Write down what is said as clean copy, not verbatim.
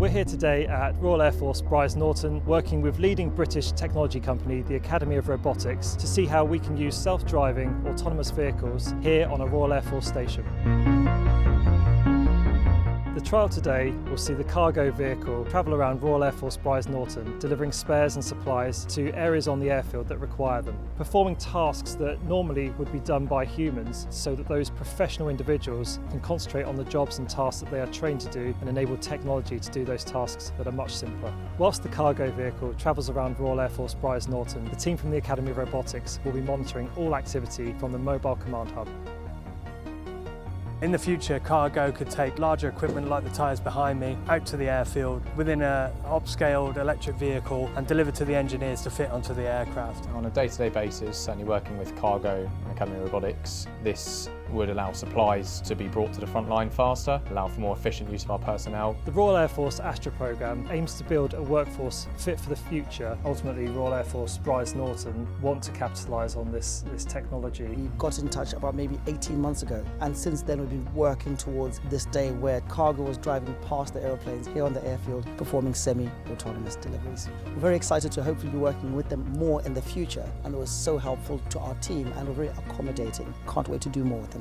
We're here today at Royal Air Force Brize Norton, working with leading British technology company, the Academy of Robotics, to see how we can use self-driving autonomous vehicles here on a Royal Air Force station. The trial today will see the cargo vehicle travel around Royal Air Force Brize Norton, delivering spares and supplies to areas on the airfield that require them, performing tasks that normally would be done by humans so that those professional individuals can concentrate on the jobs and tasks that they are trained to do and enable technology to do those tasks that are much simpler. Whilst the cargo vehicle travels around Royal Air Force Brize Norton, the team from the Academy of Robotics will be monitoring all activity from the mobile command hub. In the future, cargo could take larger equipment like the tyres behind me out to the airfield within an upscaled electric vehicle and delivered to the engineers to fit onto the aircraft. On a day-to-day basis, certainly working with cargo and Academy of Robotics, this would allow supplies to be brought to the front line faster, allow for more efficient use of our personnel. The Royal Air Force Astra programme aims to build a workforce fit for the future. Ultimately, Royal Air Force Brize Norton want to capitalise on this technology. We got in touch about maybe 18 months ago, and since then we've been working towards this day where cargo was driving past the aeroplanes here on the airfield, performing semi-autonomous deliveries. We're very excited to hopefully be working with them more in the future, and it was so helpful to our team and we're very accommodating. Can't wait to do more with them.